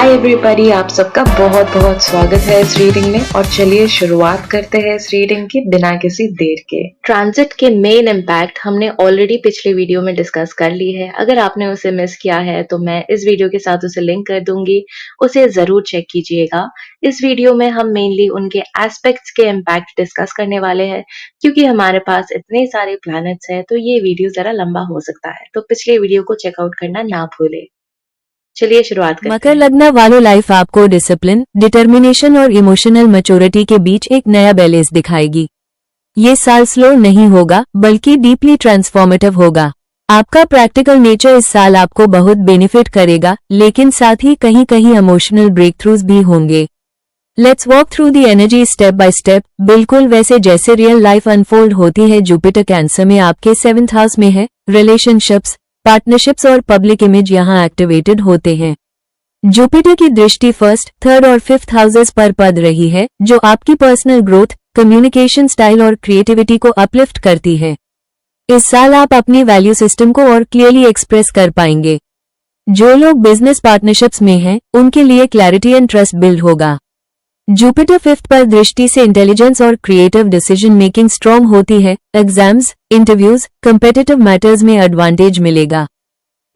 Hi everybody, आप सबका बहुत बहुत स्वागत है इस रीडिंग में। और चलिए शुरुआत करते हैं इस रीडिंग की बिना किसी देर के। ट्रांजिट के मेन इम्पैक्ट हमने ऑलरेडी पिछले वीडियो में डिस्कस कर ली है। अगर आपने उसे मिस किया है तो मैं इस वीडियो के साथ उसे लिंक कर दूंगी, उसे जरूर चेक कीजिएगा। इस वीडियो में हम मेनली उनके एस्पेक्ट्स के इम्पैक्ट डिस्कस करने वाले हैं, क्योंकि हमारे पास इतने सारे प्लैनेट्स हैं तो ये वीडियो जरा लंबा हो सकता है, तो पिछले वीडियो को चेकआउट करना ना भूले। चलिए शुरुआत करते मकर हैं। लग्न वालों, लाइफ आपको डिसिप्लिन, डिटर्मिनेशन और इमोशनल मैच्योरिटी के बीच एक नया बैलेंस दिखाएगी। ये साल स्लो नहीं होगा बल्कि डीपली ट्रांसफॉर्मेटिव होगा। आपका प्रैक्टिकल नेचर इस साल आपको बहुत बेनिफिट करेगा, लेकिन साथ ही कहीं कहीं इमोशनल ब्रेक थ्रूज भी होंगे। Let's walk through the energy step by step, बिल्कुल वैसे जैसे रियल लाइफ अनफोल्ड होती है। जुपिटर कैंसर में आपके 7th हाउस में है। रिलेशनशिप्स, पार्टनरशिप्स और पब्लिक इमेज यहाँ एक्टिवेटेड होते हैं। जुपिटर की दृष्टि 1st, 3rd और 5th हाउसेस पर पड़ रही है, जो आपकी पर्सनल ग्रोथ, कम्युनिकेशन स्टाइल और क्रिएटिविटी को अपलिफ्ट करती है। इस साल आप अपनी वैल्यू सिस्टम को और क्लियरली एक्सप्रेस कर पाएंगे। जो लोग बिजनेस पार्टनरशिप्स में हैं, उनके लिए क्लैरिटी एंड ट्रस्ट बिल्ड होगा। जुपिटर 5th पर दृष्टि से इंटेलिजेंस और क्रिएटिव डिसीजन मेकिंग स्ट्रॉन्ग होती है। एग्जाम्स, इंटरव्यूज, कम्पिटिटिव मैटर्स में एडवांटेज मिलेगा।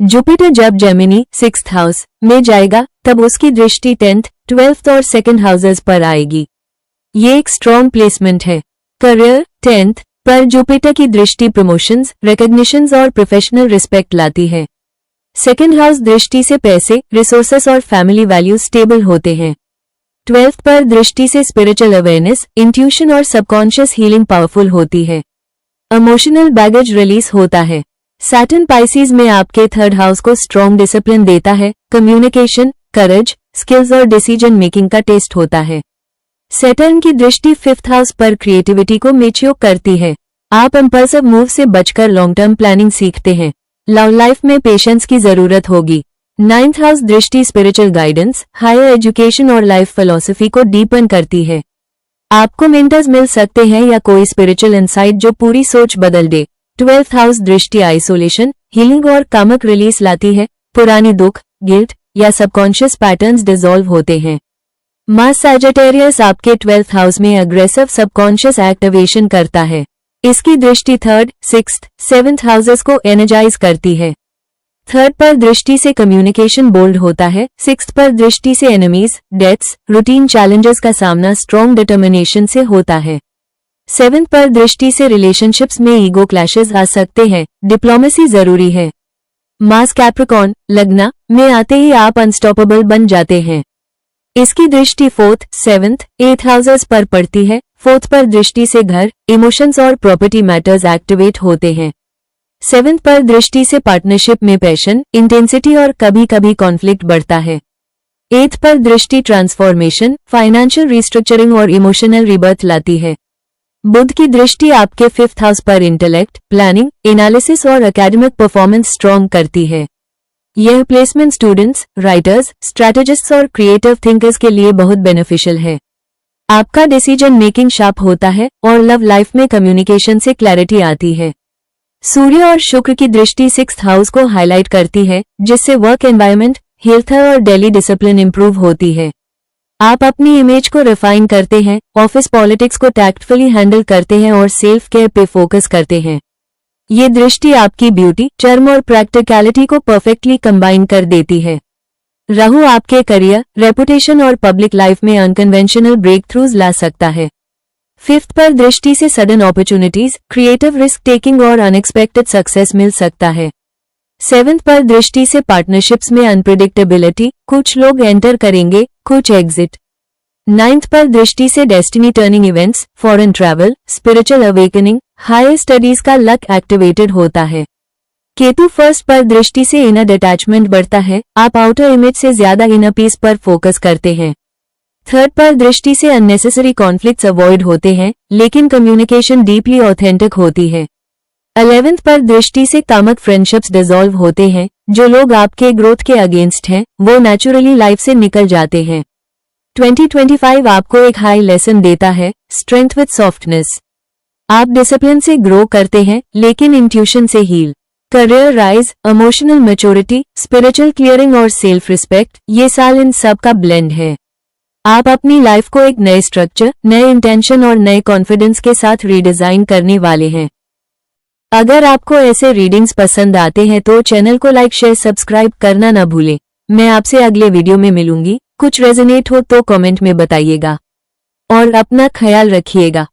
जुपिटर जब जेमिनी 6th हाउस में जाएगा, तब उसकी दृष्टि 10th, 12th और 2nd हाउसेस पर आएगी। ये एक स्ट्रॉन्ग प्लेसमेंट है। करियर 10th पर जुपिटर की दृष्टि प्रमोशंस, रिकॉग्निशंस और प्रोफेशनल रिस्पेक्ट लाती है। 2nd हाउस दृष्टि से पैसे, रिसोर्सेस और फैमिली वैल्यूज स्टेबल होते हैं। 12th पर दृष्टि से स्पिरिचुअल अवेयरनेस, इंट्यूशन और सबकॉन्शियस हीलिंग पावरफुल होती है। इमोशनल बैगेज रिलीज होता है। सैटर्न पाइसिस में आपके 3rd हाउस को स्ट्रॉन्ग डिसिप्लिन देता है। कम्युनिकेशन, करेज, स्किल्स और डिसीजन मेकिंग का टेस्ट होता है। सैटर्न की दृष्टि 5th हाउस पर क्रिएटिविटी को मैच्योर करती है। आप इंपल्सिव मूव से बचकर लॉन्ग टर्म प्लानिंग सीखते हैं। लव लाइफ में पेशेंस की जरूरत होगी। 9th हाउस दृष्टि स्पिरिचुअल गाइडेंस, हायर एजुकेशन और लाइफ फिलॉसफी को डीपन करती है। आपको मेंटर्स मिल सकते हैं या कोई स्पिरिचुअल इंसाइट जो पूरी सोच बदल दे। 12th हाउस दृष्टि आइसोलेशन, हीलिंग और कामिक रिलीज लाती है। पुरानी दुख, गिल्ट या सबकॉन्शियस पैटर्न्स डिसॉल्व होते हैं। मास सैजिटेरियस आपके 12th हाउस में अग्रेसिव सबकॉन्शियस एक्टिवेशन करता है। इसकी दृष्टि 3rd, 6th, 7th हाउसेस को एनर्जाइज करती है। 3rd पर दृष्टि से कम्युनिकेशन बोल्ड होता है। 6th पर दृष्टि से एनिमीज, डेथ्स, रूटीन चैलेंजेस का सामना स्ट्रॉन्ग डिटर्मिनेशन से होता है। 7th पर दृष्टि से रिलेशनशिप्स में ईगो क्लैशेस आ सकते हैं, डिप्लोमेसी जरूरी है। मास कैप्रिकॉर्न लग्न में आते ही आप अनस्टॉपेबल बन जाते हैं। इसकी दृष्टि 4th, 7th, 8th हाउसेस पर पड़ती है। 4th पर दृष्टि से घर, इमोशंस और प्रॉपर्टी मैटर्स एक्टिवेट होते हैं। 7th पर दृष्टि से पार्टनरशिप में पैशन, इंटेंसिटी और कभी कभी कॉन्फ्लिक्ट बढ़ता है। 8th पर दृष्टि ट्रांसफॉर्मेशन, फाइनेंशियल रिस्ट्रक्चरिंग और इमोशनल रिबर्थ लाती है। बुध की दृष्टि आपके 5th हाउस पर इंटेलेक्ट, प्लानिंग, एनालिसिस और एकेडमिक परफॉर्मेंस स्ट्रॉन्ग करती है। यह प्लेसमेंट स्टूडेंट्स, राइटर्स, स्ट्रैटेजिस्ट्स और क्रिएटिव थिंकर्स के लिए बहुत बेनिफिशियल है। आपका डिसीजन मेकिंग शार्प होता है और लव लाइफ में कम्युनिकेशन से क्लैरिटी आती है। सूर्य और शुक्र की दृष्टि 6th हाउस को हाईलाइट करती है, जिससे वर्क एनवायरनमेंट, हेल्थ और डेली डिसिप्लिन इंप्रूव होती है। आप अपनी इमेज को रिफाइन करते हैं, ऑफिस पॉलिटिक्स को टैक्टफुली हैंडल करते हैं और सेल्फ केयर पे फोकस करते हैं। ये दृष्टि आपकी ब्यूटी, चार्म और प्रैक्टिकलिटी को परफेक्टली कंबाइन कर देती है। राहु आपके करियर, रेपुटेशन और पब्लिक लाइफ में अनकन्वेंशनल ब्रेक थ्रूज ला सकता है। 5th पर दृष्टि से sudden opportunities, creative risk taking और अनएक्सपेक्टेड सक्सेस मिल सकता है। 7th पर दृष्टि से पार्टनरशिप्स में अनप्रिडिक्टेबिलिटी, कुछ लोग एंटर करेंगे, कुछ एग्जिट। 9th पर दृष्टि से destiny turning events, foreign travel, spiritual awakening, higher studies का लक एक्टिवेटेड होता है। केतु 1st पर दृष्टि से इनर डिटैचमेंट बढ़ता है। आप आउटर इमेज से ज्यादा इनर पीस पर फोकस करते हैं। 3rd पर दृष्टि से अननेसेसरी कॉन्फ्लिक्ट्स अवॉइड होते हैं, लेकिन कम्युनिकेशन डीपली ऑथेंटिक होती है। 11th पर दृष्टि से कामक फ्रेंडशिप्स डिसॉल्व होते हैं। जो लोग आपके ग्रोथ के अगेंस्ट हैं, वो नेचुरली लाइफ से निकल जाते हैं। 2025 आपको एक हाई लेसन देता है, स्ट्रेंथ विद सॉफ्टनेस। आप डिसिप्लिन से ग्रो करते हैं, लेकिन इंट्यूशन से heal career rise, emotional maturity, spiritual clearing और सेल्फ रिस्पेक्ट, ये साल इन सब का ब्लेंड है। आप अपनी लाइफ को एक नए स्ट्रक्चर, नए इंटेंशन और नए कॉन्फिडेंस के साथ रीडिजाइन करने वाले हैं। अगर आपको ऐसे रीडिंग्स पसंद आते हैं तो चैनल को लाइक शेयर सब्सक्राइब करना ना भूलें। मैं आपसे अगले वीडियो में मिलूंगी। कुछ रेजोनेट हो तो कमेंट में बताइएगा और अपना ख्याल रखिएगा।